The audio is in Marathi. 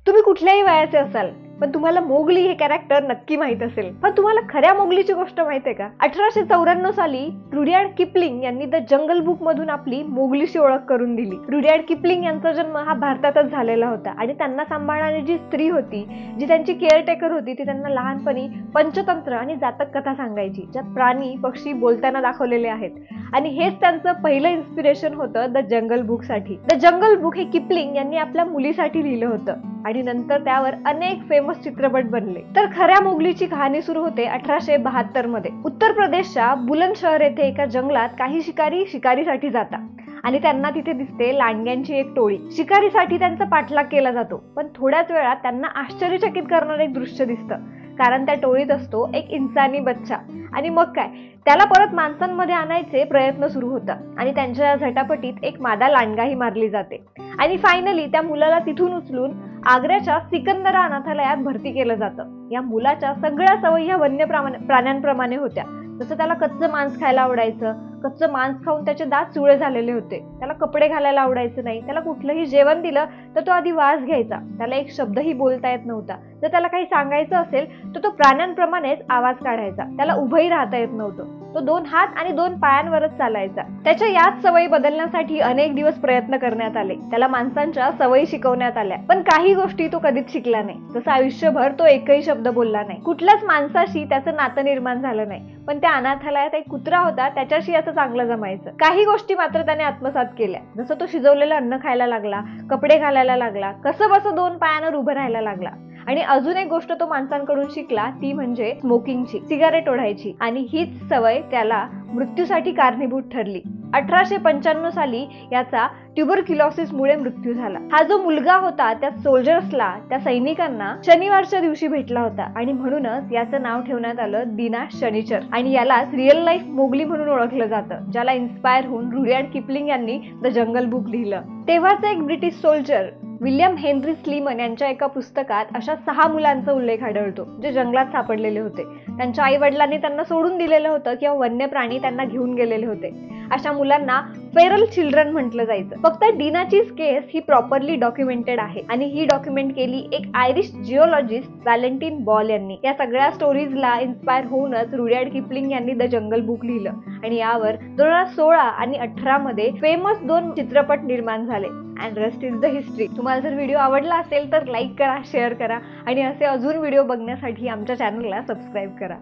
तुम्ही कुठल्याही वयाचे असाल पण तुम्हाला मोगली हे कॅरेक्टर नक्की माहित असेल। पण तुम्हाला खऱ्या मोगलीची गोष्ट माहिती आहे का? 1894 साली रुडयार्ड किपलिंग यांनी द जंगल बुक मधून आपली मोगलीची ओळख करून दिली। रुडयार्ड किपलिंग यांचा जन्म हा भारतातच झालेला होता आणि त्यांना सांभाळणारी जी स्त्री होती, जी त्यांची केअरटेकर होती, ती त्यांना लहानपणी पंचतंत्र आणि जातक कथा सांगायची, ज्यात प्राणी पक्षी बोलताना दाखवलेले आहेत। आणि हेच त्यांचं पहिलं इन्स्पिरेशन होतं द जंगल बुक साठी। द जंगल बुक हे किपलिंग यांनी आपल्या मुलीसाठी लिहिलं होतं आणि नंतर त्यावर अनेक फेमस चित्रपट बनले। तर खऱ्या मोगलीची कहाणी सुरू होते 1872 मध्ये। उत्तर प्रदेशच्या बुलंदशहर येथे एका जंगलात काही शिकारी शिकारीसाठी जातात आणि त्यांना तिथे दिसते लांडग्यांची एक टोळी। शिकारीसाठी त्यांचा पाठलाग केला जातो, पण थोड्याच वेळात त्यांना आश्चर्यचकित करणारं एक दृश्य दिसतं, कारण त्या टोळीत असतो एक इन्सानी बच्चा। आणि मग काय, त्याला परत माणसांमध्ये आणायचे प्रयत्न सुरू होतात आणि त्यांच्या झटापटीत एक मादा लांडगाही मारली जाते आणि फायनली त्या मुलाला तिथून उचलून आग्र्याच्या सिकंदरा अनाथालयात भरती केलं जातं। या मुलाच्या सगळ्या सवयी ह्या वन्य प्राण्यांप्रमाणे होत्या। जसं त्याला कच्चं मांस खायला आवडायचं, कच्चं मांस खाऊन त्याचे दात चुळे झालेले होते, त्याला कपडे घालायला आवडायचं नाही, त्याला कुठलंही जेवण दिलं तर तो आधी वास घ्यायचा, त्याला एक शब्दही बोलता येत नव्हता, जर त्याला काही सांगायचं असेल तर तो प्राण्यांप्रमाणेच आवाज काढायचा, त्याला उभंही राहता येत नव्हतं, तो 2 हात आणि 2 पायांवरच चालायचा। त्याच्या याच सवयी बदलण्यासाठी अनेक दिवस प्रयत्न करण्यात आले, त्याला माणसांच्या सवयी शिकवण्यात आल्या, पण काही गोष्टी तो कधीच शिकला नाही। जसं आयुष्यभर तो एकही शब्द बोलला नाही, कुठल्याच माणसाशी त्याचं नातं निर्माण झालं नाही, पण त्या अनाथालयात एक कुत्रा होता, त्याच्याशी याचं चांगलं जमायचं। काही गोष्टी मात्र त्याने आत्मसात केल्या, जसं तो शिजवलेलं अन्न खायला लागला, कपडे घालायला लागला, कसं बसं 2 पायांवर उभं राहायला लागला। आणि अजून एक गोष्ट तो माणसांकडून शिकला, ती म्हणजे स्मोकिंगची, सिगारेट ओढायची, आणि हीच सवय त्याला मृत्यूसाठी कारणीभूत ठरली। 1895 साली याचा ट्युबरक्युलोसिस मुळे मृत्यू झाला। हा जो मुलगा होता त्या सोल्जर्सला, त्या सैनिकांना शनिवारच्या दिवशी भेटला होता आणि म्हणूनच याचं नाव ठेवण्यात आलं दीना शनिचर आणि यालाच रिअल लाईफ मोगली म्हणून ओळखलं जातं, ज्याला इन्स्पायर होऊन रुडयार्ड किपलिंग यांनी द जंगल बुक लिहिलं। तेव्हाच एक British soldier William Henry Sleeman यांच्या एका पुस्तकात अशा 6 मुलांचा उल्लेख आढळतो, जे जंगलात सापडलेले होते। त्यांच्या आई वडिलांनी त्यांना सोडून दिलेलं होतं किंवा वन्य प्राणी त्यांना घेऊन गेलेले होते। अशा मुलांना फेरल चिल्ड्रन म्हटलं जायचं। फक्त डीनाचीच केस ही प्रॉपरली डॉक्युमेंटेड आहे आणि ही डॉक्युमेंट केली एक आयरिश जिओलॉजिस्ट व्हॅलेंटिन बॉल यांनी। या सगळ्या स्टोरीजला इन्स्पायर होऊनच रुडयार्ड किपलिंग यांनी द जंगल बुक लिहिलं आणि यावर 2016 आणि 18 मध्ये फेमस 2 चित्रपट निर्माण झाले। And rest is the history. तुम्हाला जर व्हिडिओ आवडला असेल तर लाईक करा, शेअर करा आणि असे अजून व्हिडिओ बघण्यासाठी आमच्या चॅनलला सबस्क्राईब करा।